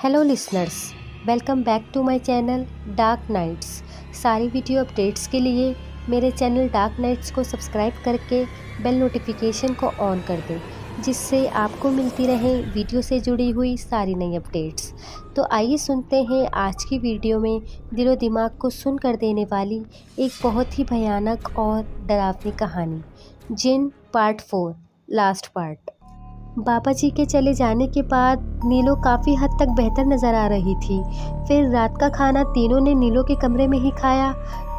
Hello listeners, welcome back to my channel dark nights. सारी video updates के लिए मेरे चैनल डार्क नाइट्स को सब्सक्राइब करके बेल नोटिफिकेशन को ऑन कर दें, जिससे आपको मिलती रहे वीडियो से जुड़ी हुई सारी नई अपडेट्स। तो आइए सुनते हैं आज की वीडियो में दिलो दिमाग को सुन कर देने वाली एक बहुत ही भयानक और डरावनी कहानी, जिन पार्ट 4 लास्ट पार्ट। बाबा जी के चले जाने के बाद नीलो काफ़ी हद तक बेहतर नज़र आ रही थी। फिर रात का खाना तीनों ने नीलो के कमरे में ही खाया।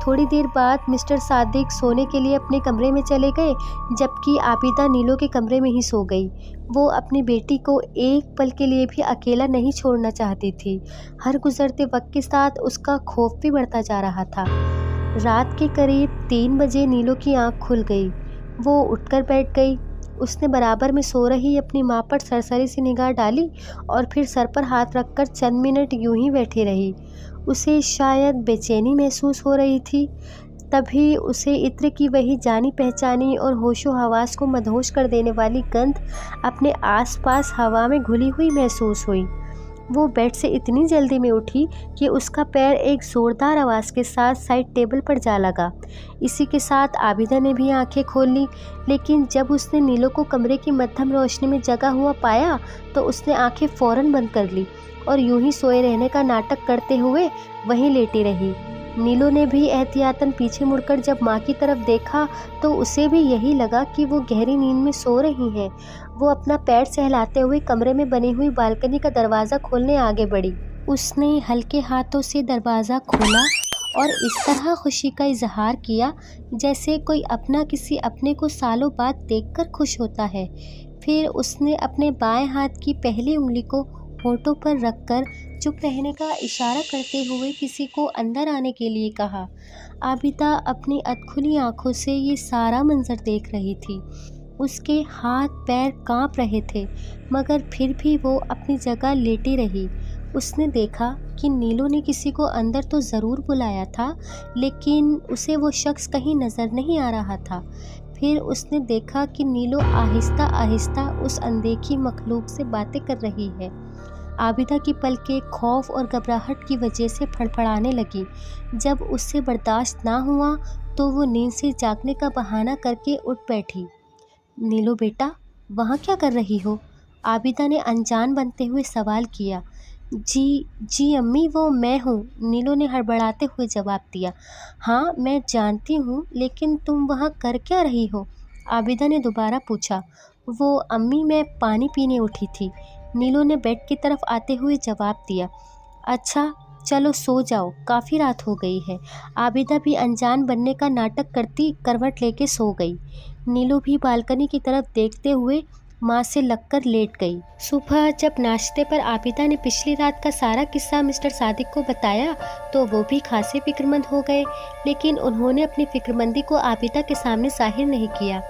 थोड़ी देर बाद मिस्टर सादिक सोने के लिए अपने कमरे में चले गए, जबकि आबिदा नीलो के कमरे में ही सो गई। वो अपनी बेटी को एक पल के लिए भी अकेला नहीं छोड़ना चाहती थी। हर गुजरते वक्त के साथ उसका खौफ भी बढ़ता जा रहा था। रात के करीब 3 बजे नीलो की आँख खुल गई। वो उठकर बैठ गई। उसने बराबर में सो रही अपनी माँ पर सरसरी सी निगाह डाली और फिर सर पर हाथ रखकर चंद मिनट यूं ही बैठी रही। उसे शायद बेचैनी महसूस हो रही थी। तभी उसे इत्र की वही जानी पहचानी और होशो हवास को मदहोश कर देने वाली गंध अपने आसपास हवा में घुली हुई महसूस हुई। वो बेड से इतनी जल्दी में उठी कि उसका पैर एक ज़ोरदार आवाज़ के साथ साइड टेबल पर जा लगा। इसी के साथ आबिदा ने भी आंखें खोल ली, लेकिन जब उसने नीलो को कमरे की मध्यम रोशनी में जगा हुआ पाया तो उसने आंखें फ़ौरन बंद कर ली और यूं ही सोए रहने का नाटक करते हुए वहीं लेटी रही। नीलो ने भी एहतियातन पीछे मुड़कर जब माँ की तरफ देखा तो उसे भी यही लगा कि वो गहरी नींद में सो रही हैं। वो अपना पैर सहलाते हुए कमरे में बनी हुई बालकनी का दरवाज़ा खोलने आगे बढ़ी। उसने हल्के हाथों से दरवाज़ा खोला और इस तरह खुशी का इजहार किया जैसे कोई अपना किसी अपने को सालों बाद देखकर खुश होता है। फिर उसने अपने बाएं हाथ की पहली उंगली को होठों पर रखकर चुप रहने का इशारा करते हुए किसी को अंदर आने के लिए कहा। आबिदा अपनी अधखुली आंखों से ये सारा मंजर देख रही थी। उसके हाथ पैर कांप रहे थे, मगर फिर भी वो अपनी जगह लेटी रही। उसने देखा कि नीलो ने किसी को अंदर तो ज़रूर बुलाया था, लेकिन उसे वो शख्स कहीं नज़र नहीं आ रहा था। फिर उसने देखा कि नीलो आहिस्ता आहिस्ता उस अनदेखी मखलूक से बातें कर रही है। आबिदा की पलकें खौफ और घबराहट की वजह से फड़फड़ाने लगी। जब उससे बर्दाश्त ना हुआ तो वो नींद से जागने का बहाना करके उठ बैठी। नीलो बेटा, वहाँ क्या कर रही हो? आबिदा ने अनजान बनते हुए सवाल किया। जी अम्मी, वो मैं हूँ, नीलो ने हड़बड़ाते हुए जवाब दिया। हाँ मैं जानती हूँ, लेकिन तुम वहाँ कर क्या रही हो? आबिदा ने दोबारा पूछा। वो अम्मी, मैं पानी पीने उठी थी, नीलो ने बेड की तरफ आते हुए जवाब दिया। अच्छा चलो सो जाओ, काफ़ी रात हो गई है। आबिदा भी अनजान बनने का नाटक करती करवट लेके सो गई। नीलो भी बालकनी की तरफ देखते हुए माँ से लगकर लेट गई। सुबह जब नाश्ते पर आबिदा ने पिछली रात का सारा किस्सा मिस्टर सादिक को बताया तो वो भी खासे फिक्रमंद हो गए, लेकिन उन्होंने अपनी फिक्रमंदी को आबिदा के सामने जाहिर नहीं किया।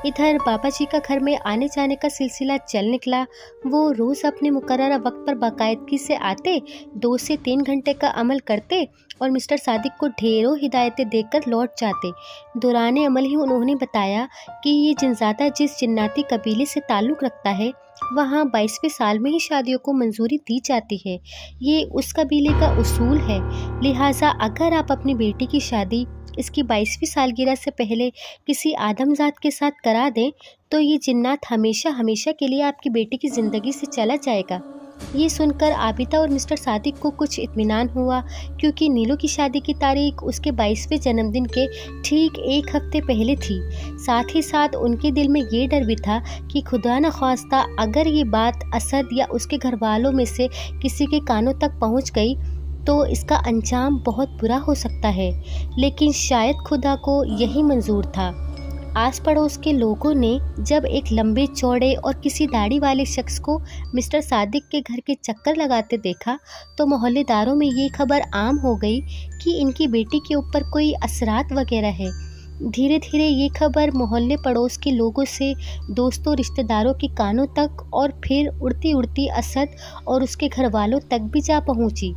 इधर बाबा जी का घर में आने जाने का सिलसिला चल निकला। वो रोज़ अपने मुकर्ररा वक्त पर बाकायदगी से आते, 2 से 3 घंटे का अमल करते और मिस्टर सादिक को ढेरों हिदायतें देकर लौट जाते। दौरान अमल ही उन्होंने बताया कि ये जिनज़ादा जिस जिन्नाती कबीले से ताल्लुक़ रखता है, वहाँ 22वें साल में ही शादियों को मंजूरी दी जाती है। ये उस कबीले का उसूल है। लिहाजा अगर आप अपनी बेटी की शादी इसकी 22वीं सालगिरह से पहले किसी आदमजात के साथ करा दें तो ये जिन्नात हमेशा हमेशा के लिए आपकी बेटी की ज़िंदगी से चला जाएगा। ये सुनकर आबिदा और मिस्टर सादिक को कुछ इत्मीनान हुआ, क्योंकि नीलो की शादी की तारीख उसके 22वें जन्मदिन के ठीक 1 हफ्ते पहले थी। साथ ही साथ उनके दिल में ये डर भी था कि खुदा न ख्वास्ता अगर ये बात असद या उसके घर वालों में से किसी के कानों तक पहुँच गई तो इसका अंजाम बहुत बुरा हो सकता है। लेकिन शायद खुदा को यही मंजूर था। आस पड़ोस के लोगों ने जब एक लंबे चौड़े और किसी दाढ़ी वाले शख्स को मिस्टर सादिक के घर के चक्कर लगाते देखा तो मोहल्लेदारों में ये खबर आम हो गई कि इनकी बेटी के ऊपर कोई असरात वगैरह है। धीरे धीरे ये खबर मोहल्ले पड़ोस के लोगों से दोस्तों रिश्तेदारों के कानों तक और फिर उड़ती उड़ती असद और उसके घर वालों तक भी जा पहुँची।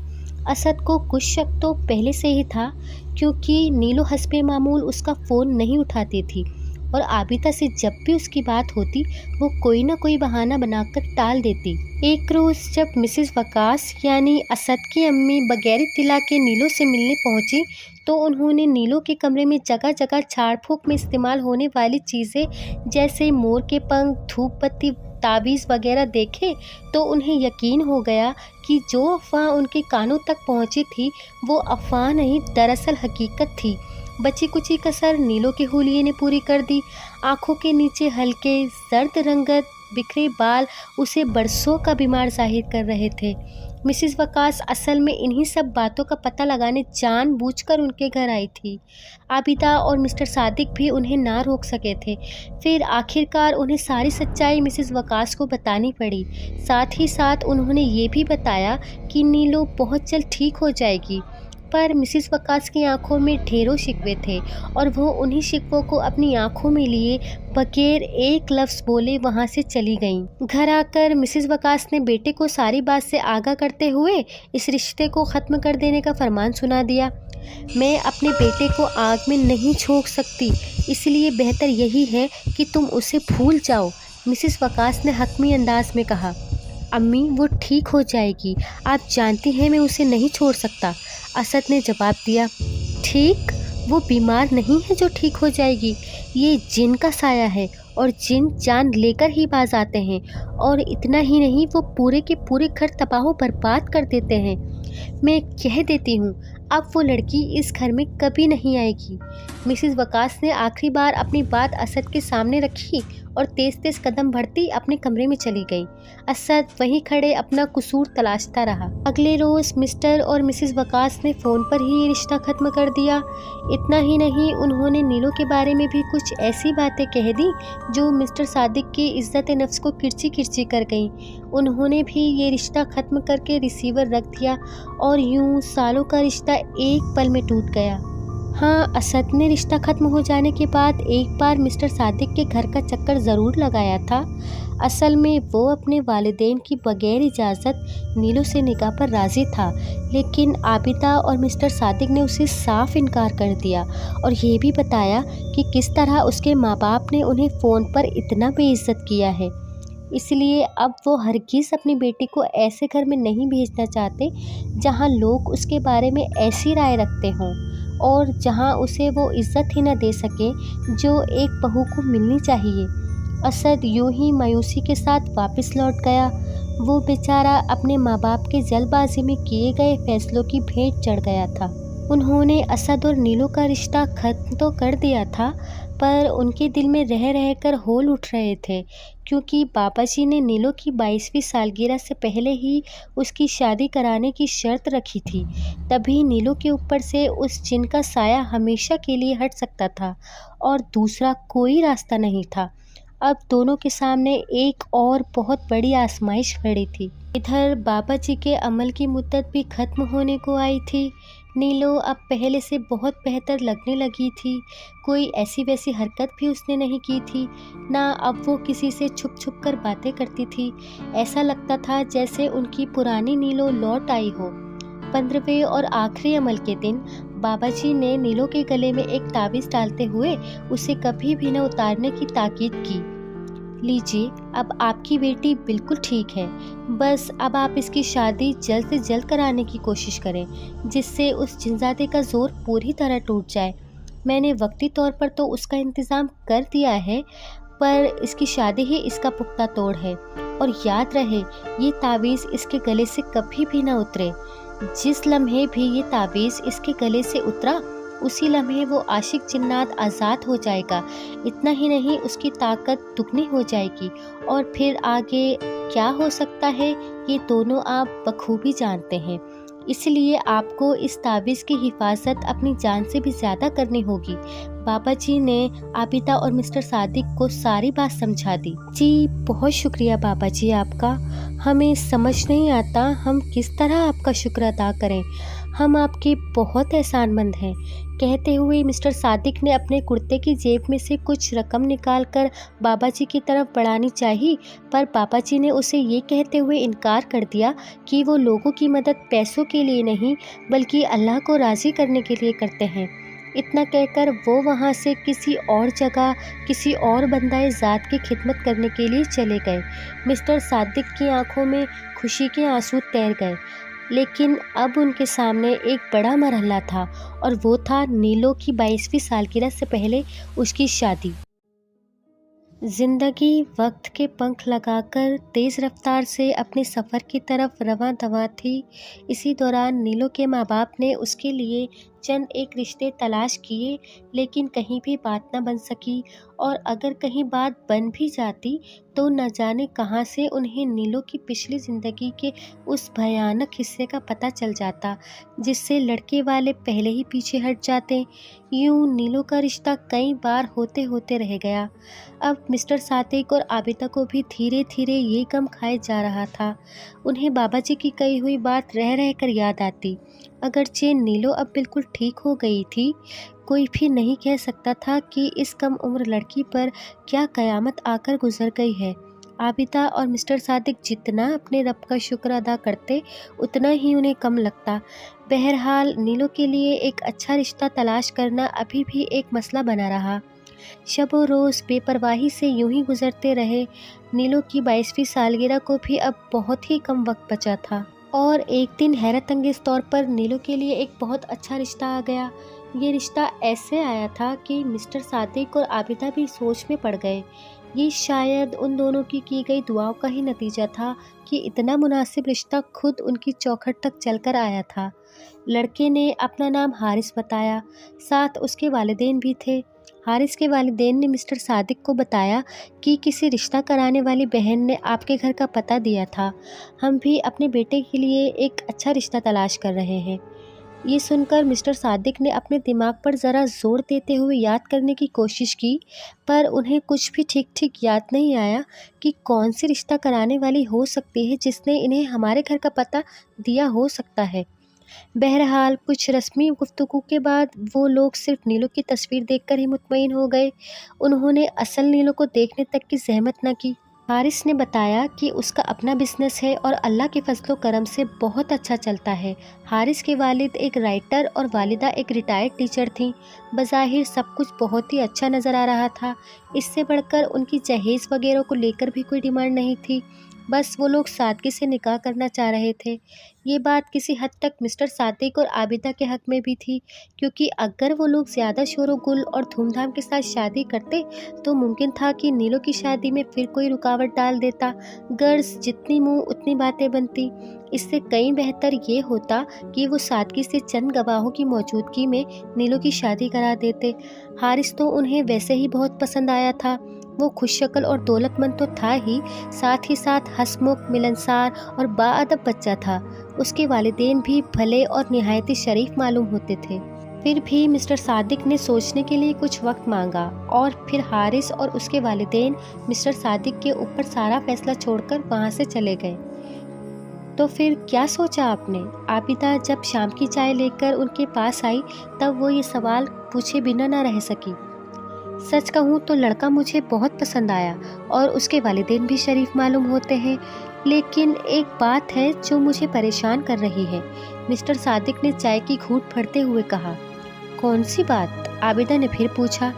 असद को कुछ शक तो पहले से ही था, क्योंकि नीलो हस्बे मामूल उसका फ़ोन नहीं उठाती थी। और आबिदा से जब भी उसकी बात होती वो कोई ना कोई बहाना बनाकर टाल देती। एक रोज़ जब मिसेस वकास यानी असद की अम्मी बगैर इत्तिला के नीलो से मिलने पहुंची तो उन्होंने नीलो के कमरे में जगह जगह झाड़ फूँक में इस्तेमाल होने वाली चीज़ें जैसे मोर के पंख, धूप बत्ती, तावीज़ वगैरह देखे तो उन्हें यकीन हो गया कि जो अफवाह उनके कानों तक पहुंची थी वो अफवाह नहीं दरअसल हकीकत थी। बची कुची कसर नीलो के हुलिये ने पूरी कर दी। आंखों के नीचे हल्के जर्द रंगत बिखरे बाल उसे बरसों का बीमार जाहिर कर रहे थे। मिसेस वकास असल में इन्हीं सब बातों का पता लगाने जानबूझकर उनके घर आई थी। आबिदा और मिस्टर सादिक भी उन्हें ना रोक सके थे। फिर आखिरकार उन्हें सारी सच्चाई मिसेस वकास को बतानी पड़ी। साथ ही साथ उन्होंने ये भी बताया कि नीलो बहुत जल्द ठीक हो जाएगी। पर मिसेस वकास की आंखों में ढेरों शिकवे थे और वो उन्हीं शिकवों को अपनी आंखों में लिए बगैर एक लफ्ज़ बोले वहाँ से चली गईं। घर आकर मिसेस वकास ने बेटे को सारी बात से आगाह करते हुए इस रिश्ते को ख़त्म कर देने का फरमान सुना दिया। मैं अपने बेटे को आग में नहीं झोंक सकती, इसलिए बेहतर यही है कि तुम उसे भूल जाओ, मिसेस वकास ने हकमी अंदाज में कहा। अम्मी वो ठीक हो जाएगी, आप जानती हैं मैं उसे नहीं छोड़ सकता, असद ने जवाब दिया। ठीक? वो बीमार नहीं है जो ठीक हो जाएगी, ये जिन का साया है और जिन जान लेकर ही बाज आते हैं और इतना ही नहीं वो पूरे के पूरे घर तबाह बर्बाद कर देते हैं। मैं कह देती हूँ अब वो लड़की इस घर में कभी नहीं आएगी। मिसेस वकास ने आखिरी बार अपनी बात असद के सामने रखी और तेज तेज कदम बढ़ती अपने कमरे में चली गई। असद वहीं खड़े अपना कसूर तलाशता रहा। अगले रोज़ मिस्टर और मिसेस वकास ने फ़ोन पर ही ये रिश्ता ख़त्म कर दिया। इतना ही नहीं उन्होंने नीलो के बारे में भी कुछ ऐसी बातें कह दी जो मिस्टर सादिक की इज्जत नफ्स को किरची किरची कर गईं। उन्होंने भी ये रिश्ता ख़त्म करके रिसीवर रख दिया और यूं सालों का रिश्ता एक पल में टूट गया। हाँ, असद ने रिश्ता ख़त्म हो जाने के बाद एक बार मिस्टर सादिक के घर का चक्कर ज़रूर लगाया था। असल में वो अपने वालिदैन की बगैर इजाज़त नीलो से निकाह पर राज़ी था, लेकिन आबिदा और मिस्टर सादिक ने उसे साफ इनकार कर दिया और ये भी बताया कि किस तरह उसके माँ बाप ने उन्हें फ़ोन पर इतना बेइज्जत किया है। इसलिए अब वो हरगिज़ अपनी बेटी को ऐसे घर में नहीं भेजना चाहते जहाँ लोग उसके बारे में ऐसी राय रखते हों और जहां उसे वो इज़्ज़त ही न दे सके जो एक बहू को मिलनी चाहिए। असद यूं ही मायूसी के साथ वापस लौट गया। वो बेचारा अपने माँ बाप के जल्दबाजी में किए गए फैसलों की भेंट चढ़ गया था। उन्होंने असद और नीलो का रिश्ता ख़त्म तो कर दिया था, पर उनके दिल में रह रह कर होल उठ रहे थे, क्योंकि बाबा जी ने नीलो की 22वीं सालगिरह से पहले ही उसकी शादी कराने की शर्त रखी थी। तभी नीलो के ऊपर से उस जिन का साया हमेशा के लिए हट सकता था और दूसरा कोई रास्ता नहीं था। अब दोनों के सामने एक और बहुत बड़ी आजमाइश खड़ी थी। इधर बाबा जी के अमल की मुद्दत भी ख़त्म होने को आई थी। नीलो अब पहले से बहुत बेहतर लगने लगी थी। कोई ऐसी वैसी हरकत भी उसने नहीं की थी, ना अब वो किसी से छुप छुप कर बातें करती थी। ऐसा लगता था जैसे उनकी पुरानी नीलो लौट आई हो। 15वें और आखिरी अमल के दिन बाबा जी ने नीलो के गले में एक ताबीज़ डालते हुए उसे कभी भी न उतारने की ताकीद की। लीजिए, अब आपकी बेटी बिल्कुल ठीक है, बस अब आप इसकी शादी जल्द से जल्द कराने की कोशिश करें, जिससे उस जिनज़ादे का ज़ोर पूरी तरह टूट जाए। मैंने वक्ती तौर पर तो उसका इंतज़ाम कर दिया है, पर इसकी शादी ही इसका पुख्ता तोड़ है। और याद रहे, ये तावीज़ इसके गले से कभी भी ना उतरे। जिस लम्हे भी ये तावीज़ इसके गले से उतरा, उसी लम्हे वो आशिक जिन्नात आज़ाद हो जाएगा। इतना ही नहीं, उसकी ताकत दुगनी हो जाएगी और फिर आगे क्या हो सकता है ये दोनों आप बखूबी जानते हैं। इसलिए आपको इस ताबीज़ की हिफाजत अपनी जान से भी ज़्यादा करनी होगी। बाबा जी ने आबिदा और मिस्टर सादिक को सारी बात समझा दी। जी बहुत शुक्रिया बाबा जी आपका, हमें समझ नहीं आता हम किस तरह आपका शुक्र अदा करें, हम आपके बहुत एहसानमंद हैं। कहते हुए मिस्टर सादिक ने अपने कुर्ते की जेब में से कुछ रकम निकालकर बाबा जी की तरफ बढ़ानी चाहिए, पर बाबा जी ने उसे ये कहते हुए इनकार कर दिया कि वो लोगों की मदद पैसों के लिए नहीं बल्कि अल्लाह को राज़ी करने के लिए करते हैं। इतना कहकर वो वहाँ से किसी और जगह किसी और बंदाए ज़ात की खिदमत करने के लिए चले गए। मिस्टर सादिक की आंखों में खुशी के आंसू तैर गए, लेकिन अब उनके सामने एक बड़ा मरहला था और वो था नीलो की 22वीं सालगिरह से पहले उसकी शादी। जिंदगी वक्त के पंख लगाकर तेज़ रफ्तार से अपने सफ़र की तरफ रवां दवां थी। इसी दौरान नीलो के माँ बाप ने उसके लिए चंद एक रिश्ते तलाश किए, लेकिन कहीं भी बात न बन सकी, और अगर कहीं बात बन भी जाती तो न जाने कहाँ से उन्हें नीलो की पिछली ज़िंदगी के उस भयानक हिस्से का पता चल जाता जिससे लड़के वाले पहले ही पीछे हट जाते। यूं नीलो का रिश्ता कई बार होते होते रह गया। अब मिस्टर सादिक और आबिदा को भी धीरे धीरे ये गम खाए जा रहा था। उन्हें बाबा जी की कही हुई बात रह रह कर याद आती। अगरचे नीलो अब बिल्कुल ठीक हो गई थी, कोई भी नहीं कह सकता था कि इस कम उम्र लड़की पर क्या कयामत आकर गुजर गई है। आबिदा और मिस्टर सादिक जितना अपने रब का शुक्र अदा करते उतना ही उन्हें कम लगता। बहरहाल नीलो के लिए एक अच्छा रिश्ता तलाश करना अभी भी एक मसला बना रहा। शब रोज़ बेपरवाही से यूं ही गुजरते रहे। नीलो की 22वीं सालगिरह को भी अब बहुत ही कम वक्त बचा था और एक दिन हैरत अंगेज़ तौर पर नीलो के लिए एक बहुत अच्छा रिश्ता आ गया। ये रिश्ता ऐसे आया था कि मिस्टर सादिक और आबिदा भी सोच में पड़ गए। ये शायद उन दोनों की गई दुआओं का ही नतीजा था कि इतना मुनासिब रिश्ता खुद उनकी चौखट तक चलकर आया था। लड़के ने अपना नाम हारिस बताया, साथ उसके वालिदैन भी थे। हारिस के वालिदैन ने मिस्टर सादिक को बताया कि किसी रिश्ता कराने वाली बहन ने आपके घर का पता दिया था। हम भी अपने बेटे के लिए एक अच्छा रिश्ता तलाश कर रहे हैं। ये सुनकर मिस्टर सादिक ने अपने दिमाग पर ज़रा जोर देते हुए याद करने की कोशिश की, पर उन्हें कुछ भी ठीक ठीक याद नहीं आया कि कौन सी रिश्ता कराने वाली हो सकती है जिसने इन्हें हमारे घर का पता दिया हो सकता है। बहरहाल कुछ रस्मी गुफ्तगू के बाद वो लोग सिर्फ नीलो की तस्वीर देखकर ही मुतमईन हो गए। उन्होंने असल नीलो को देखने तक की जहमत न की। हारिस ने बताया कि उसका अपना बिजनेस है और अल्लाह के फजलो करम से बहुत अच्छा चलता है। हारिस के वालिद एक राइटर और वालिदा एक रिटायर्ड टीचर थीं। बज़ाहिर सब कुछ बहुत ही अच्छा नज़र आ रहा था। इससे बढ़कर उनकी जहेज़ वगैरह को लेकर भी कोई डिमांड नहीं थी, बस वो लोग सादगी से निकाह करना चाह रहे थे। ये बात किसी हद तक मिस्टर सादिक और आबिदा के हक़ में भी थी, क्योंकि अगर वो लोग ज़्यादा शोर गुल और धूमधाम के साथ शादी करते तो मुमकिन था कि नीलो की शादी में फिर कोई रुकावट डाल देता। गर्ज जितनी मुँह उतनी बातें बनती। इससे कहीं बेहतर ये होता कि वो सादगी से चंद गवाहों की मौजूदगी में नीलो की शादी करा देते। हारिस तो उन्हें वैसे ही बहुत पसंद आया था। वो खुशशक्ल और दौलतमंद तो था ही साथ हंसमुख, मिलनसार और बाअदब बच्चा था। उसके वालिदैन भी भले और निहायती शरीफ मालूम होते थे। फिर भी मिस्टर सादिक ने सोचने के लिए कुछ वक्त मांगा और फिर हारिस और उसके वालिदैन मिस्टर सादिक के ऊपर सारा फैसला छोड़कर वहाँ से चले गए। तो फिर क्या सोचा आपने? आबिदा जब शाम की चाय लेकर उनके पास आई तब वो ये सवाल पूछे बिना न रह सकी। सच कहूँ तो लड़का मुझे बहुत पसंद आया और उसके वालिदैन भी शरीफ मालूम होते हैं, लेकिन एक बात है जो मुझे परेशान कर रही है। मिस्टर सादिक ने चाय की घूंट भरते हुए कहा। कौन सी बात? आबिदा ने फिर पूछा।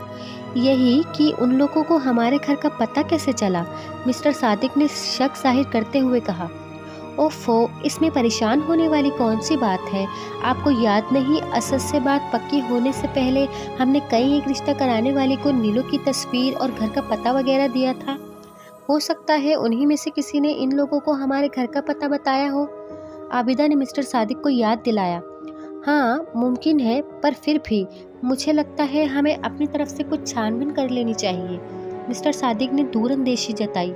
यही कि उन लोगों को हमारे घर का पता कैसे चला? मिस्टर सादिक ने शक जाहिर करते हुए कहा। ओफो, इसमें परेशान होने वाली कौन सी बात है? आपको याद नहीं, असल से बात पक्की होने से पहले हमने कई एक रिश्ता कराने वाली को नीलो की तस्वीर और घर का पता वगैरह दिया था। हो सकता है उन्हीं में से किसी ने इन लोगों को हमारे घर का पता बताया हो। आबिदा ने मिस्टर सादिक को याद दिलाया। हाँ मुमकिन है, पर फिर भी मुझे लगता है हमें अपनी तरफ से कुछ छानबीन कर लेनी चाहिए। मिस्टर सादिक ने दूरअंदेशी जताई।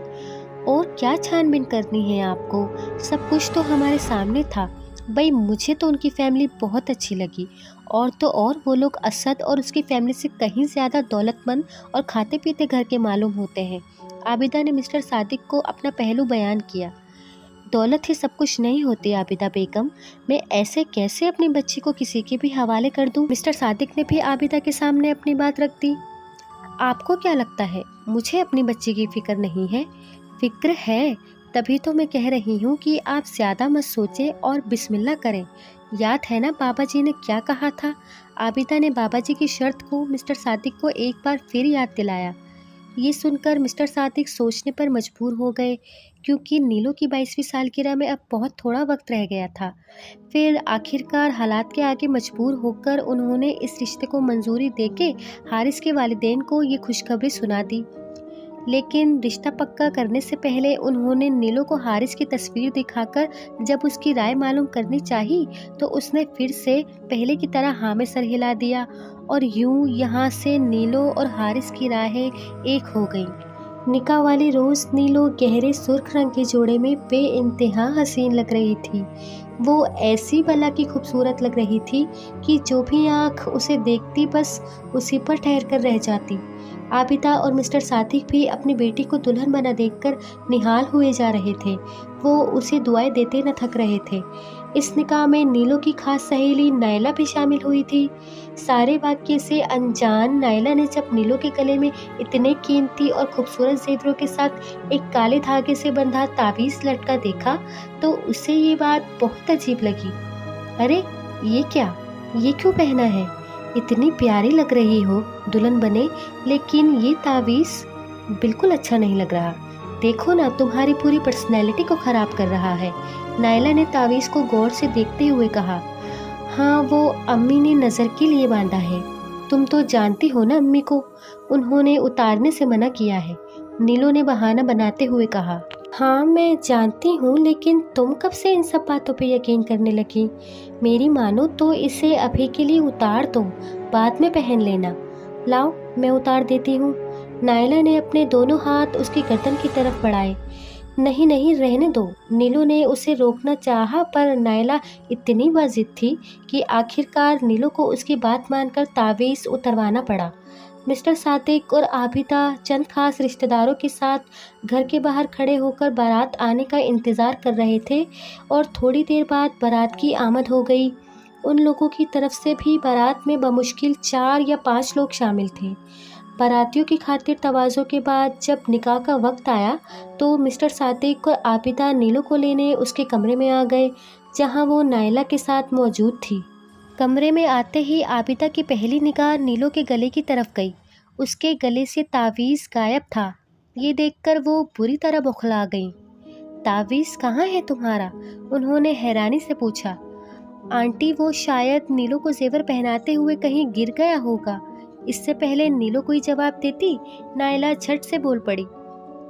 और क्या छानबीन करनी है आपको? सब कुछ तो हमारे सामने था। भाई मुझे तो उनकी फैमिली बहुत अच्छी लगी, और तो और वो लोग असद और उसकी फैमिली से कहीं ज़्यादा दौलतमंद और खाते पीते घर के मालूम होते हैं। आबिदा ने मिस्टर सादिक को अपना पहलू बयान किया। दौलत ही सब कुछ नहीं होती आबिदा बेगम, मैं ऐसे कैसे अपनी बच्ची को किसी के भी हवाले कर दूं? मिस्टर सादिक ने भी आबिदा के सामने अपनी बात रख दी। आपको क्या लगता है मुझे अपनी बच्ची की फिक्र नहीं है? फिक्र है, तभी तो मैं कह रही हूँ कि आप ज़्यादा मत सोचें और बिस्मिल्लाह करें। याद है ना बाबा जी ने क्या कहा था? आबिदा ने बाबा जी की शर्त को मिस्टर सादिक को एक बार फिर याद दिलाया। ये सुनकर मिस्टर सादिक सोचने पर मजबूर हो गए, क्योंकि नीलो की 22वीं सालगिरह में अब बहुत थोड़ा वक्त रह गया था। फिर आखिरकार हालात के आगे मजबूर होकर उन्होंने इस रिश्ते को मंजूरी देके हारिस के वालिदैन को ये खुशखबरी सुना दी। लेकिन रिश्ता पक्का करने से पहले उन्होंने नीलो को हारिस की तस्वीर दिखाकर जब उसकी राय मालूम करनी चाही, तो उसने फिर से पहले की तरह हाँ में सर हिला दिया, और यूं यहाँ से नीलो और हारिस की राहें एक हो गईं। निकाह वाली रोज़ नीलो गहरे सुर्ख रंग के जोड़े में बेइंतहा हसीन लग रही थी। वो ऐसी बला की खूबसूरत लग रही थी कि जो भी आँख उसे देखती बस उसी पर ठहर कर रह जाती। आबिदा और मिस्टर सादिक भी अपनी बेटी को दुल्हन बना देखकर निहाल हुए जा रहे थे। वो उसे दुआएं देते न थक रहे थे। इस निकाह में नीलो की खास सहेली नायला भी शामिल हुई थी। सारे वाक्य से अनजान नायला ने जब नीलो के गले में इतने कीमती और खूबसूरत जेवरों के साथ एक काले धागे से बंधा ताबीज़ लटका देखा, तो उसे ये बात बहुत अजीब लगी। अरे ये क्या, ये क्यों पहना है? इतनी प्यारी लग रही हो दुल्हन बने, लेकिन ये तावीज़ बिल्कुल अच्छा नहीं लग रहा। देखो ना, तुम्हारी पूरी पर्सनैलिटी को ख़राब कर रहा है। नायला ने तावीज़ को गौर से देखते हुए कहा। हाँ, वो अम्मी ने नज़र के लिए बांधा है। तुम तो जानती हो ना अम्मी को, उन्होंने उतारने से मना किया है, नीलो ने बहाना बनाते हुए कहा। हाँ मैं जानती हूँ, लेकिन तुम कब से इन सब बातों पे यकीन करने लगी? मेरी मानो तो इसे अभी के लिए उतार दो, बाद में पहन लेना। लाओ मैं उतार देती हूँ। नायला ने अपने दोनों हाथ उसकी गर्दन की तरफ बढ़ाए। नहीं नहीं, रहने दो। नीलो ने उसे रोकना चाहा, पर नायला इतनी वाजिद थी कि आखिरकार नीलो को उसकी बात मानकर तावीज़ उतरवाना पड़ा। मिस्टर सादिक और आबिदा चंद खास रिश्तेदारों के साथ घर के बाहर खड़े होकर बारात आने का इंतज़ार कर रहे थे, और थोड़ी देर बाद बारात की आमद हो गई। उन लोगों की तरफ से भी बारात में बमुश्किल 4 या 5 लोग शामिल थे। बारातियों की खातिर तवाज़ो के बाद जब निकाह का वक्त आया, तो मिस्टर सादिक और आबिदा नीलो को लेने उसके कमरे में आ गए, जहां वो नायला के साथ मौजूद थी। कमरे में आते ही आबिदा की पहली निगाह नीलो के गले की तरफ गई। उसके गले से तावीज़ गायब था। ये देखकर वो बुरी तरह बौखला गईं। तावीज़ कहाँ है तुम्हारा? उन्होंने हैरानी से पूछा। आंटी, वो शायद नीलो को जेवर पहनाते हुए कहीं गिर गया होगा। इससे पहले नीलो कोई जवाब देती, नायला झट से बोल पड़ी।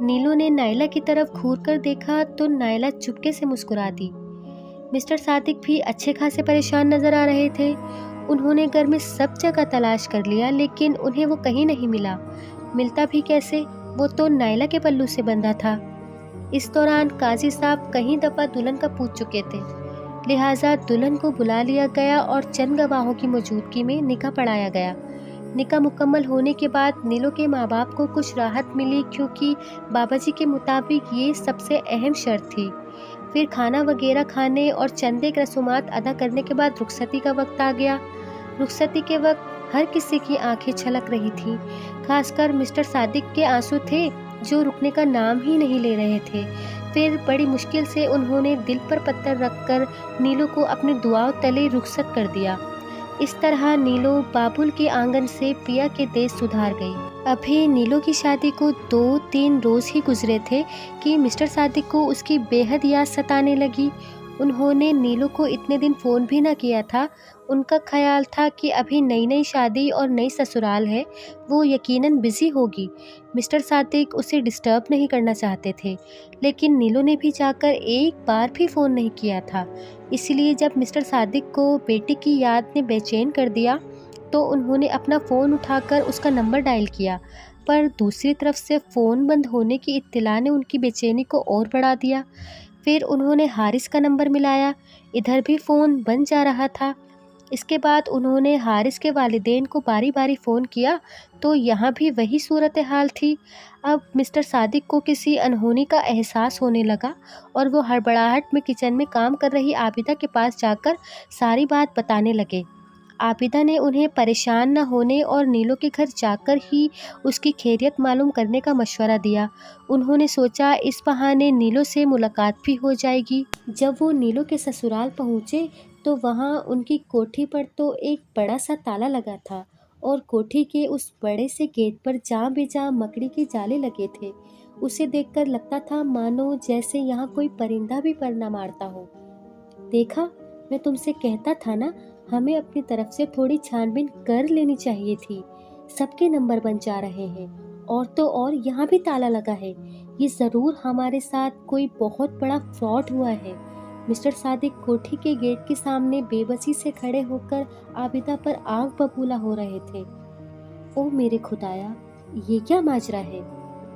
नीलो ने नायला की तरफ घूर कर देखा तो नायला चुपके से मुस्कुरा दी। मिस्टर सादिक भी अच्छे खासे परेशान नजर आ रहे थे। उन्होंने घर में सब जगह तलाश कर लिया, लेकिन उन्हें वो कहीं नहीं मिला। मिलता भी कैसे, वो तो नायला के पल्लू से बंधा था। इस दौरान काजी साहब कई दफ़ा दुल्हन का पूछ चुके थे, लिहाजा दुल्हन को बुला लिया गया और चंद गवाहों की मौजूदगी में निकाह पढ़ाया गया। निकाह मुकम्मल होने के बाद नीलो के माँ बाप को कुछ राहत मिली, क्योंकि बाबा जी के मुताबिक ये सबसे अहम शर्त थी। फिर खाना वगैरह खाने और चंद एक रसूमात अदा करने के बाद रुखसती का वक्त आ गया। रुखसती के वक्त हर किसी की आंखें छलक रही थीं। खासकर मिस्टर सादिक के आंसू थे जो रुकने का नाम ही नहीं ले रहे थे। फिर बड़ी मुश्किल से उन्होंने दिल पर पत्थर रखकर नीलो को अपने दुआओं तले रुखसत कर दिया। इस तरह नीलो बाबुल के आंगन से पिया के देश सुधार गई। अभी नीलो की शादी को 2-3 रोज़ ही गुजरे थे कि मिस्टर सादिक को उसकी बेहद याद सताने लगी। उन्होंने नीलो को इतने दिन फ़ोन भी ना किया था। उनका ख्याल था कि अभी नई नई शादी और नई ससुराल है, वो यकीनन बिज़ी होगी। मिस्टर सादिक उसे डिस्टर्ब नहीं करना चाहते थे, लेकिन नीलो ने भी जाकर एक बार भी फ़ोन नहीं किया था। इसलिए जब मिस्टर सादिक को बेटी की याद ने बेचैन कर दिया, तो उन्होंने अपना फ़ोन उठाकर उसका नंबर डायल किया, पर दूसरी तरफ से फ़ोन बंद होने की इत्तिला ने उनकी बेचैनी को और बढ़ा दिया। फिर उन्होंने हारिस का नंबर मिलाया, इधर भी फ़ोन बंद जा रहा था। इसके बाद उन्होंने हारिस के वालिदैन को बारी बारी फ़ोन किया, तो यहाँ भी वही सूरत हाल थी। अब मिस्टर सादिक को किसी अनहोनी का एहसास होने लगा, और वो हड़बड़ाहट में किचन में काम कर रही आबिदा के पास जाकर सारी बात बताने लगे। आबिदा ने उन्हें परेशान न होने और नीलो के घर जाकर ही उसकी खैरियत मालूम करने का मशवरा दिया। उन्होंने सोचा इस बहाने नीलो से मुलाकात भी हो जाएगी। जब वो नीलो के ससुराल पहुँचे तो वहाँ उनकी कोठी पर तो एक बड़ा सा ताला लगा था और कोठी के उस बड़े से गेट पर जहाँ बेजां मकड़ी के जाले लगे थे। उसे देखकर लगता था मानो जैसे यहाँ कोई परिंदा भी पर न मारता हो। देखा, मैं तुमसे कहता था ना, हमें अपनी तरफ से थोड़ी छानबीन कर लेनी चाहिए थी। सबके नंबर बन जा रहे हैं और तो और यहाँ भी ताला लगा है। ये ज़रूर हमारे साथ कोई बहुत बड़ा फ्रॉड हुआ है। मिस्टर सादिक कोठी के गेट के सामने बेबसी से खड़े होकर आबिदा पर आग बबूला हो रहे थे। ओ मेरे खुदाया, ये क्या माजरा है?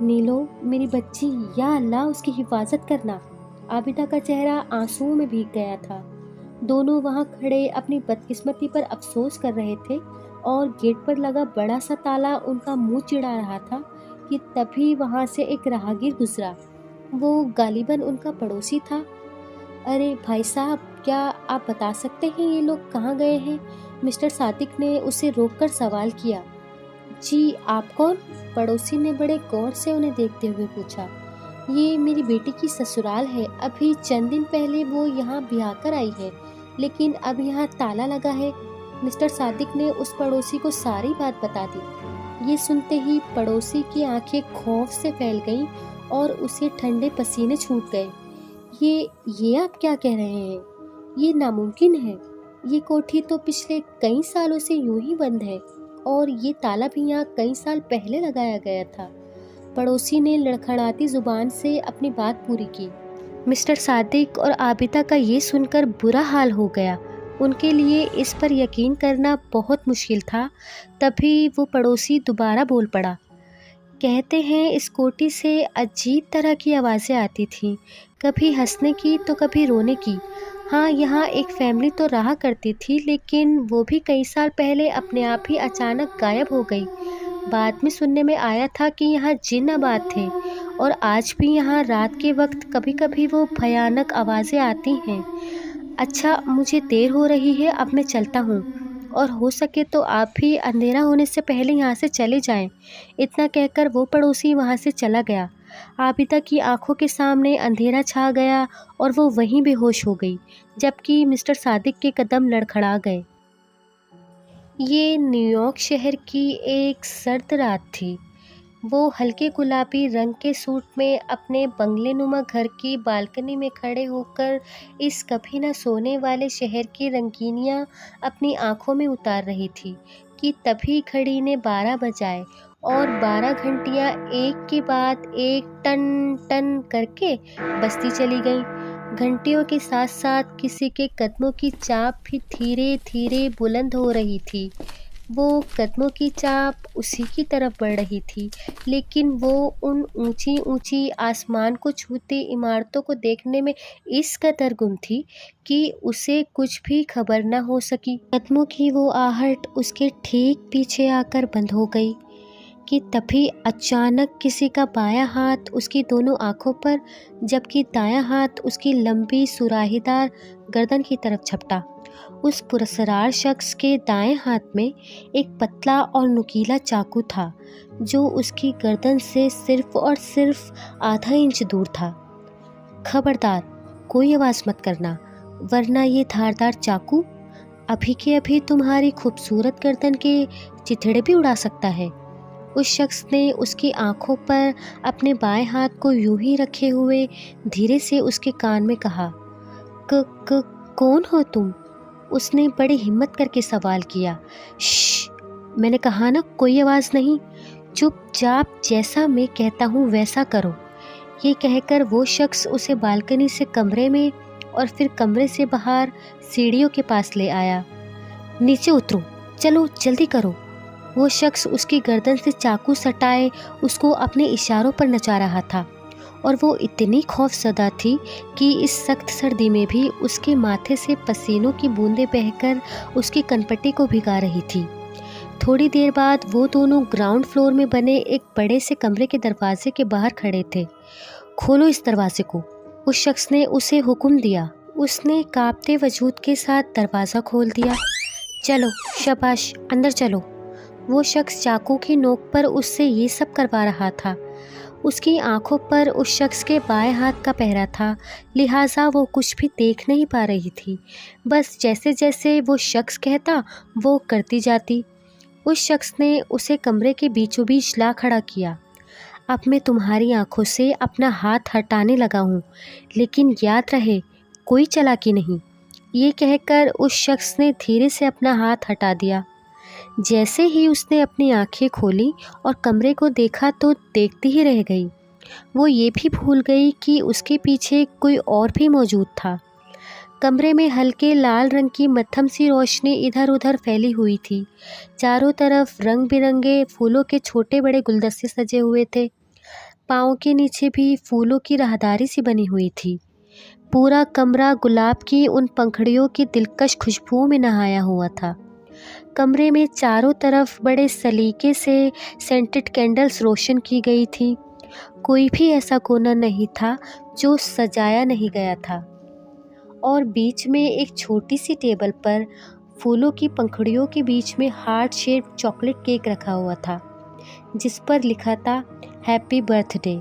नीलो मेरी बच्ची, या अल्लाह उसकी हिफाजत करना। आबिदा का चेहरा आंसुओं में भीग गया था। दोनों वहां खड़े अपनी बदकिस्मती पर अफसोस कर रहे थे और गेट पर लगा बड़ा सा ताला उनका मुंह चिढ़ा रहा था कि तभी वहां से एक राहगीर गुजरा। वो गालिबन उनका पड़ोसी था। अरे भाई साहब, क्या आप बता सकते हैं ये लोग कहाँ गए हैं? मिस्टर सादिक ने उसे रोककर सवाल किया। जी, आप कौन? पड़ोसी ने बड़े गौर से उन्हें देखते हुए पूछा। ये मेरी बेटी की ससुराल है। अभी चंद दिन पहले वो यहाँ ब्याह कर आई है, लेकिन अब यहाँ ताला लगा है। मिस्टर सादिक ने उस पड़ोसी को सारी बात बता दी। ये सुनते ही पड़ोसी की आंखें खौफ से फैल गईं और उसे ठंडे पसीने छूट गए। ये आप क्या कह रहे हैं? ये नामुमकिन है। ये कोठी तो पिछले कई सालों से यूं ही बंद है और ये ताला भी यहाँ कई साल पहले लगाया गया था। पड़ोसी ने लड़खड़ाती जुबान से अपनी बात पूरी की। मिस्टर सादिक और आबिदा का ये सुनकर बुरा हाल हो गया। उनके लिए इस पर यकीन करना बहुत मुश्किल था। तभी वो पड़ोसी दोबारा बोल पड़ा। कहते हैं इस कोठी से अजीब तरह की आवाज़ें आती थीं, कभी हंसने की तो कभी रोने की। हाँ, यहाँ एक फैमिली तो रहा करती थी, लेकिन वो भी कई साल पहले अपने आप ही अचानक गायब हो गई। बाद में सुनने में आया था कि यहाँ जिन आबाद थे और आज भी यहाँ रात के वक्त कभी कभी वो भयानक आवाज़ें आती हैं। अच्छा, मुझे देर हो रही है, अब मैं चलता हूँ और हो सके तो आप भी अंधेरा होने से पहले यहाँ से चले जाएं। इतना कहकर वो पड़ोसी वहाँ से चला गया। आबिदा की आंखों के सामने अंधेरा छा गया और वो वहीं बेहोश हो गई, जबकि मिस्टर सादिक के कदम लड़खड़ा गए। ये न्यूयॉर्क शहर की एक सर्द रात थी। वो हल्के गुलाबी रंग के सूट में अपने बंगलेनुमा घर की बालकनी में खड़े होकर इस कभी न सोने वाले शहर की रंगीनियाँ अपनी आंखों में उतार रही थी कि तभी घड़ी ने 12 बजाए और 12 घंटियाँ एक के बाद एक टन टन करके बजती चली गईं। घंटियों के साथ साथ किसी के कदमों की चाप भी धीरे धीरे बुलंद हो रही थी। वो कदमों की चाप उसी की तरफ बढ़ रही थी, लेकिन वो उन ऊंची ऊंची आसमान को छूती इमारतों को देखने में इस कदर गुम थी कि उसे कुछ भी खबर न हो सकी। कदमों की वो आहट उसके ठीक पीछे आकर बंद हो गई कि तभी अचानक किसी का बायां हाथ उसकी दोनों आंखों पर, जबकि दायां हाथ उसकी लंबी सुराहीदार गर्दन की तरफ झपटा। उस पुरस्कार शख्स के दाएं हाथ में एक पतला और नुकीला चाकू था, जो उसकी गर्दन से सिर्फ और सिर्फ आधा इंच दूर था। खबरदार, कोई आवाज़ मत करना, वरना ये धारदार चाकू अभी के अभी तुम्हारी खूबसूरत गर्दन के चिथड़े भी उड़ा सकता है। उस शख्स ने उसकी आंखों पर अपने बाएं हाथ को यूं ही रखे हुए धीरे से उसके कान में कहा। कौन हो तुम? उसने बड़ी हिम्मत करके सवाल किया। श्श, मैंने कहा ना, कोई आवाज़ नहीं, चुपचाप जैसा मैं कहता हूँ वैसा करो। ये कहकर वो शख्स उसे बालकनी से कमरे में और फिर कमरे से बाहर सीढ़ियों के पास ले आया। नीचे उतरो, चलो जल्दी करो। वो शख्स उसकी गर्दन से चाकू सटाए उसको अपने इशारों पर नचा रहा था और वो इतनी खौफजदा थी कि इस सख्त सर्दी में भी उसके माथे से पसीनों की बूंदें बहकर उसकी कनपट्टी को भिगा रही थी। थोड़ी देर बाद वो दोनों ग्राउंड फ्लोर में बने एक बड़े से कमरे के दरवाजे के बाहर खड़े थे। खोलो इस दरवाजे को, उस शख्स ने उसे हुक्म दिया। उसने कांपते वजूद के साथ दरवाज़ा खोल दिया। चलो शाबाश, अंदर चलो। वो शख्स चाकू की नोक पर उससे ये सब करवा रहा था। उसकी आंखों पर उस शख्स के बाएं हाथ का पहरा था, लिहाजा वो कुछ भी देख नहीं पा रही थी। बस जैसे जैसे वो शख्स कहता वो करती जाती। उस शख्स ने उसे कमरे के बीचों बीच ला खड़ा किया। अब मैं तुम्हारी आंखों से अपना हाथ हटाने लगा हूँ, लेकिन याद रहे कोई चालाकी नहीं। ये कहकर उस शख्स ने धीरे से अपना हाथ हटा दिया। जैसे ही उसने अपनी आंखें खोली और कमरे को देखा तो देखती ही रह गई। वो ये भी भूल गई कि उसके पीछे कोई और भी मौजूद था। कमरे में हल्के लाल रंग की मध्यम सी रोशनी इधर उधर फैली हुई थी। चारों तरफ रंग बिरंगे फूलों के छोटे बड़े गुलदस्ते सजे हुए थे। पाँव के नीचे भी फूलों की राहदारी सी बनी हुई थी। पूरा कमरा गुलाब की उन पंखुड़ियों की दिलकश खुशबुओं में नहाया हुआ था। कमरे में चारों तरफ बड़े सलीके से सेंटेड कैंडल्स रोशन की गई थी। कोई भी ऐसा कोना नहीं था जो सजाया नहीं गया था। और बीच में एक छोटी सी टेबल पर फूलों की पंखुड़ियों के बीच में हार्ट शेप चॉकलेट केक रखा हुआ था, जिस पर लिखा था हैप्पी बर्थडे।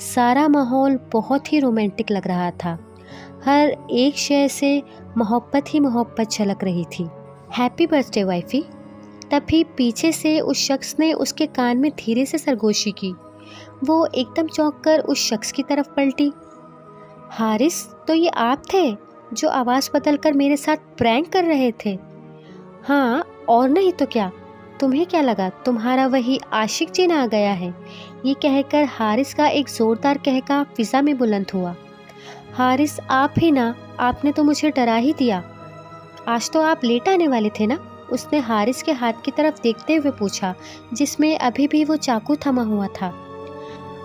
सारा माहौल बहुत ही रोमांटिक लग रहा था। हर एक शय से मोहब्बत ही मोहब्बत झलक रही थी। Happy birthday wifey. तभी पीछे से उस शख्स ने उसके कान में धीरे से सरगोशी की। वो एकदम चौंक कर उस शख्स की तरफ पलटी। हारिस, तो ये आप थे जो आवाज़ बदलकर मेरे साथ प्रैंक कर रहे थे? हाँ, और नहीं तो क्या। तुम्हें क्या लगा तुम्हारा वही आशिक जिन आ गया है? ये कहकर हारिस का एक ज़ोरदार कहका फिज़ा में बुलंद हुआ। हारिस, आप ही ना, आपने तो मुझे डरा ही दिया। आज तो आप लेट आने वाले थे ना? उसने हारिस के हाथ की तरफ देखते हुए पूछा, जिसमें अभी भी वो चाकू थमा हुआ था।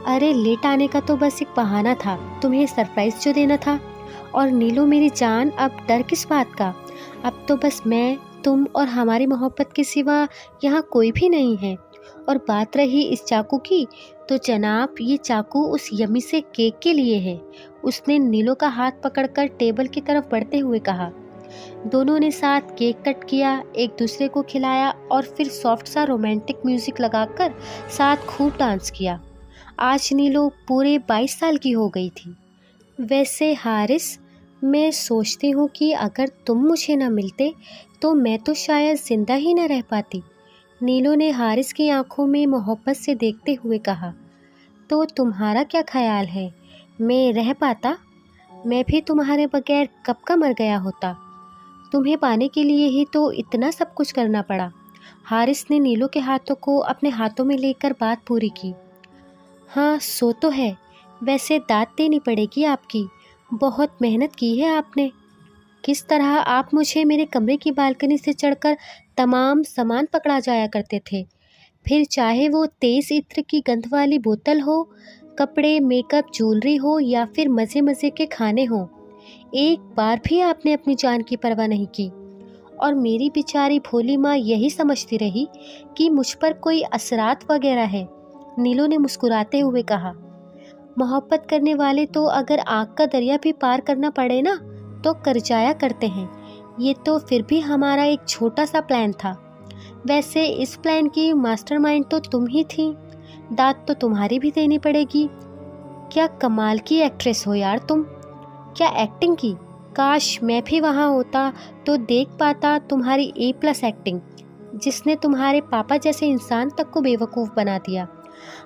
अरे लेट आने का तो बस एक बहाना था, तुम्हें सरप्राइज जो देना था। और नीलू मेरी जान, अब डर किस बात का? अब तो बस मैं, तुम और हमारी मोहब्बत के सिवा यहाँ कोई भी नहीं है। और बात रही इस चाकू की, तो जनाब ये चाकू उस यम्मी से केक के लिए है। उसने नीलू का हाथ पकड़कर टेबल की तरफ बढ़ते हुए कहा। दोनों ने साथ केक कट किया, एक दूसरे को खिलाया और फिर सॉफ्ट सा रोमांटिक म्यूजिक लगाकर साथ खूब डांस किया। आज नीलू पूरे 22 साल की हो गई थी। वैसे हारिस, मैं सोचती हूँ कि अगर तुम मुझे न मिलते तो मैं तो शायद जिंदा ही न रह पाती। नीलू ने हारिस की आंखों में मोहब्बत से देखते हुए कहा। तो तुम्हारा क्या ख्याल है, मैं रह पाता? मैं भी तुम्हारे बगैर कब का मर गया होता। तुम्हें पाने के लिए ही तो इतना सब कुछ करना पड़ा। हारिस ने नीलू के हाथों को अपने हाथों में लेकर बात पूरी की। हाँ, सो तो है। वैसे दाद देनी पड़ेगी आपकी, बहुत मेहनत की है आपने। किस तरह आप मुझे मेरे कमरे की बालकनी से चढ़कर तमाम सामान पकड़ा जाया करते थे, फिर चाहे वो तेज़ इत्र की गंध वाली बोतल हो, कपड़े, मेकअप, ज्वेलरी हो या फिर मज़े मज़े के खाने हों। एक बार भी आपने अपनी जान की परवाह नहीं की। और मेरी बेचारी भोली माँ यही समझती रही कि मुझ पर कोई असरात वगैरह है। नीलू ने मुस्कुराते हुए कहा। मोहब्बत करने वाले तो अगर आग का दरिया भी पार करना पड़े ना तो कर जाया करते हैं। ये तो फिर भी हमारा एक छोटा सा प्लान था। वैसे इस प्लान की मास्टरमाइंड तो तुम ही थी, दाद तो तुम्हारी भी देनी पड़ेगी। क्या कमाल की एक्ट्रेस हो यार तुम, क्या एक्टिंग की। काश मैं भी वहाँ होता तो देख पाता तुम्हारी A+ एक्टिंग, जिसने तुम्हारे पापा जैसे इंसान तक को बेवकूफ़ बना दिया।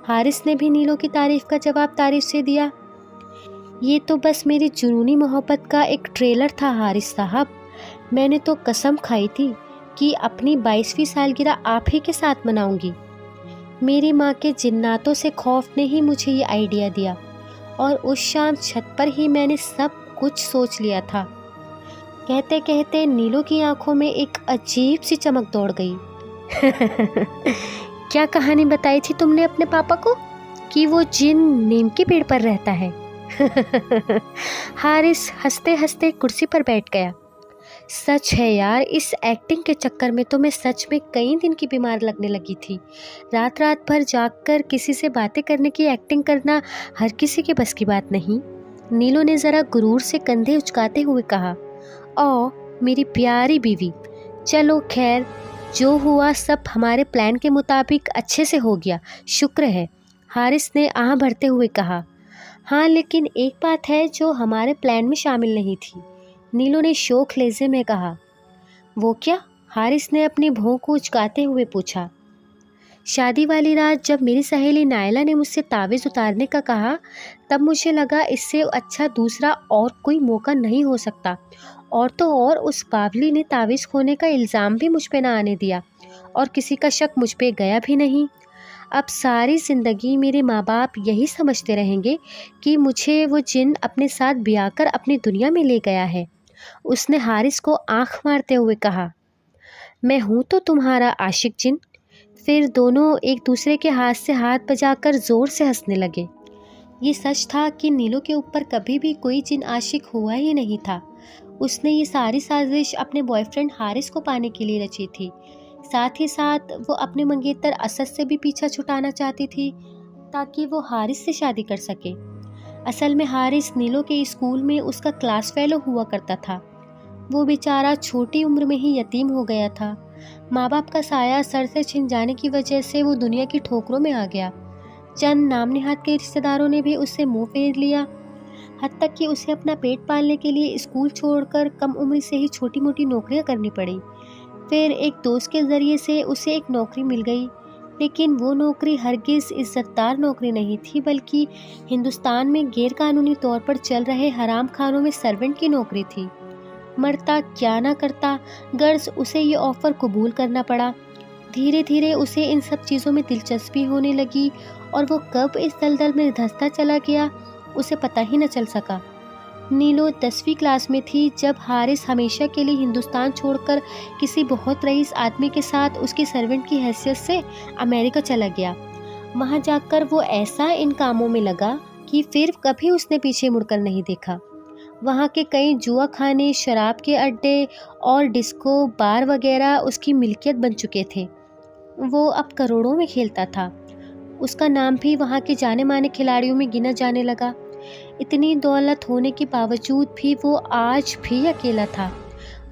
हारिस ने भी नीलू की तारीफ़ का जवाब तारीफ से दिया। ये तो बस मेरी जुनूनी मोहब्बत का एक ट्रेलर था हारिस साहब। मैंने तो कसम खाई थी कि अपनी 22वीं सालगिरह आप ही के साथ मनाऊंगी। मेरी माँ के जिन्नातों से खौफ ने ही मुझे ये आइडिया दिया और उस शाम छत पर ही मैंने सब कुछ सोच लिया था। कहते कहते नीलू की आंखों में एक अजीब सी चमक दौड़ गई। क्या कहानी बताई थी तुमने अपने पापा को कि वो जिन नीम के पेड़ पर रहता है? हारिस हंसते हंसते कुर्सी पर बैठ गया। सच है यार, इस एक्टिंग के चक्कर में तो मैं सच में कई दिन की बीमार लगने लगी थी। रात रात भर जागकर किसी से बातें करने की एक्टिंग करना हर किसी के बस की बात नहीं। नीलू ने ज़रा गुरूर से कंधे उचकाते हुए कहा। ओ मेरी प्यारी बीवी, चलो खैर, जो हुआ सब हमारे प्लान के मुताबिक अच्छे से हो गया, शुक्र है, हारिस ने आह भरते हुए कहा। हाँ, लेकिन एक बात है जो हमारे प्लान में शामिल नहीं थी, नीलू ने शौक लहजे में कहा। वो क्या? हारिस ने अपनी भौं को उचकाते हुए पूछा। शादी वाली रात जब मेरी सहेली नायला ने मुझसे तावीज़ उतारने का कहा, तब मुझे लगा इससे अच्छा दूसरा और कोई मौका नहीं हो सकता। और तो और उस बावली ने तावीज़ खोने का इल्ज़ाम भी मुझ पे ना आने दिया, और किसी का शक मुझ पे गया भी नहीं। अब सारी ज़िंदगी मेरे माँ बाप यही समझते रहेंगे कि मुझे वो जिन अपने साथ ब्याह कर अपनी दुनिया में ले गया है। उसने हारिस को आंख मारते हुए कहा। मैं हूँ तो तुम्हारा आशिक जिन। फिर दोनों एक दूसरे के हाथ से हाथ बजाकर ज़ोर से हंसने लगे। ये सच था कि नीलो के ऊपर कभी भी कोई जिन आशिक हुआ ही नहीं था। उसने ये सारी साजिश अपने बॉयफ्रेंड हारिस को पाने के लिए रची थी। साथ ही साथ वो अपने मंगेतर असद से भी पीछा छुटाना चाहती थी, ताकि वो हारिस से शादी कर सके। असल में हारिस नीलो के स्कूल में उसका क्लास फेलो हुआ करता था। वो बेचारा छोटी उम्र में ही यतीम हो गया था। माँ बाप का साया सर से छिन जाने की वजह से वो दुनिया की ठोकरों में आ गया। चंद नाम निहात के रिश्तेदारों ने भी उससे मुंह फेर लिया, हद तक कि उसे अपना पेट पालने के लिए स्कूल छोड़कर कम उम्र से ही छोटी मोटी नौकरियां करनी पड़ी। फिर एक दोस्त के ज़रिए से उसे एक नौकरी मिल गई, लेकिन वो नौकरी हरगिज़ इज़्ज़तदार नौकरी नहीं थी, बल्कि हिंदुस्तान में गैर कानूनी तौर पर चल रहे हराम खानों में सर्वेंट की नौकरी थी। मरता क्या ना करता, गर्ज उसे ये ऑफ़र कबूल करना पड़ा। धीरे धीरे उसे इन सब चीज़ों में दिलचस्पी होने लगी, और वो कब इस दलदल में धंसता चला गया उसे पता ही न चल सका। नीलो 10वीं क्लास में थी जब हारिस हमेशा के लिए हिंदुस्तान छोड़कर किसी बहुत रईस आदमी के साथ उसकी सर्वेंट की हैसियत से अमेरिका चला गया। वहाँ जाकर वो ऐसा इन कामों में लगा कि फिर कभी उसने पीछे मुड़कर नहीं देखा। वहाँ के कई जुआ खाने, शराब के अड्डे और डिस्को बार वगैरह उसकी मिल्कियत बन चुके थे। वो अब करोड़ों में खेलता था। उसका नाम भी वहाँ के जाने माने खिलाड़ियों में गिना जाने लगा। इतनी दौलत होने के बावजूद भी वो आज भी अकेला था।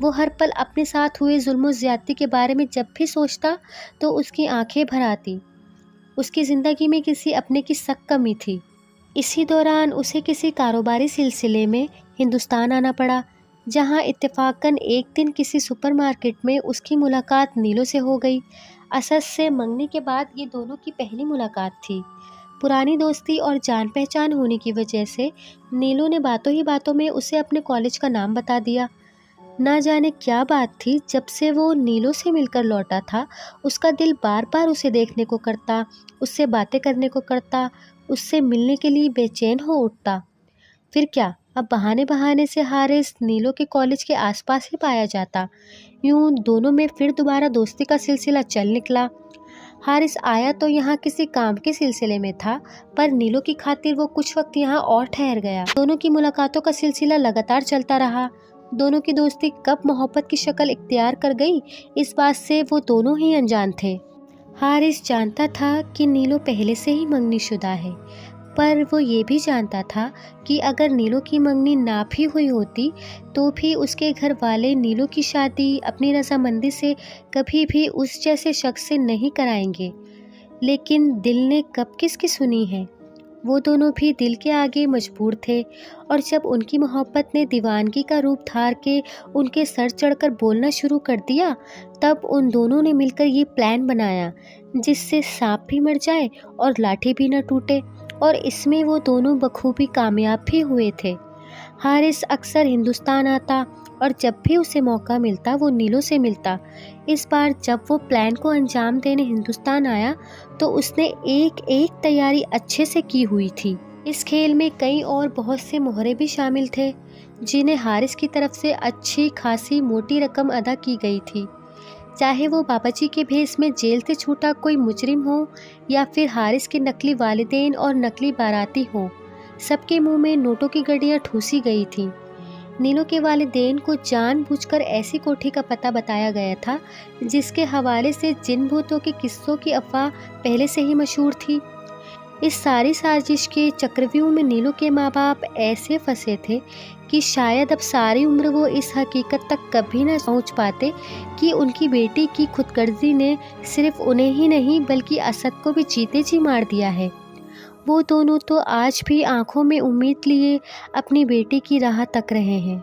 वो हर पल अपने साथ हुए जुल्म ज़्यादती के बारे में जब भी सोचता तो उसकी आंखें भर आती। उसकी ज़िंदगी में किसी अपने की सख्त कमी थी। इसी दौरान उसे किसी कारोबारी सिलसिले में हिंदुस्तान आना पड़ा, जहां इत्तेफाकन एक दिन किसी सुपरमार्केट में उसकी मुलाकात नीलो से हो गई। असद से मंगने के बाद ये दोनों की पहली मुलाकात थी। पुरानी दोस्ती और जान पहचान होने की वजह से नीलो ने बातों ही बातों में उसे अपने कॉलेज का नाम बता दिया। ना जाने क्या बात थी, जब से वो नीलो से मिलकर लौटा था उसका दिल बार बार उसे देखने को करता, उससे बातें करने को करता, उससे मिलने के लिए बेचैन हो उठता। फिर क्या, अब बहाने बहाने से हारिस नीलो के कॉलेज के आसपास ही पाया जाता। यूं दोनों में फिर दोबारा दोस्ती का सिलसिला चल निकला। हारिस आया तो यहाँ किसी काम के सिलसिले में था, पर नीलो की खातिर वो कुछ वक्त यहाँ और ठहर गया। दोनों की मुलाकातों का सिलसिला लगातार चलता रहा। दोनों की दोस्ती कब मोहब्बत की शक्ल इख्तियार कर गई, इस बात से वो दोनों ही अनजान थे। हारिस जानता था कि नीलो पहले से ही मंगनीशुदा है, पर वो ये भी जानता था कि अगर नीलो की मंगनी ना भी हुई होती तो भी उसके घर वाले नीलो की शादी अपनी रजामंदी से कभी भी उस जैसे शख्स से नहीं कराएंगे। लेकिन दिल ने कब किसकी सुनी है। वो दोनों भी दिल के आगे मजबूर थे, और जब उनकी मोहब्बत ने दीवानगी का रूप धार के उनके सर चढ़कर बोलना शुरू कर दिया, तब उन दोनों ने मिलकर ये प्लान बनाया जिससे सांप भी मर जाए और लाठी भी न टूटे, और इसमें वो दोनों बखूबी कामयाब भी हुए थे। हारिस अक्सर हिंदुस्तान आता, और जब भी उसे मौका मिलता वो नीलो से मिलता। इस बार जब वो प्लान को अंजाम देने हिंदुस्तान आया तो उसने एक एक तैयारी अच्छे से की हुई थी। इस खेल में कई और बहुत से मोहरे भी शामिल थे, जिन्हें हारिस की तरफ से अच्छी खासी मोटी रकम अदा की गई थी। चाहे वो बाबाजी के भेस में जेल से छूटा कोई मुजरिम हो, या फिर हारिस के नकली वालिदैन और नकली बाराती हो, सबके मुंह में नोटों की गड्डियाँ ठूसी गई थीं। नीलो के वालिदैन को जानबूझकर ऐसी कोठी का पता बताया गया था जिसके हवाले से जिन भूतों के किस्सों की अफवाह पहले से ही मशहूर थी। इस सारी साजिश के चक्रव्यूह में नीलू के माँ बाप ऐसे फंसे थे कि शायद अब सारी उम्र वो इस हकीकत तक कभी न पहुँच पाते कि उनकी बेटी की खुदगर्जी ने सिर्फ उन्हें ही नहीं बल्कि असद को भी जीते जी मार दिया है। वो दोनों तो आज भी आंखों में उम्मीद लिए अपनी बेटी की राह तक रहे हैं।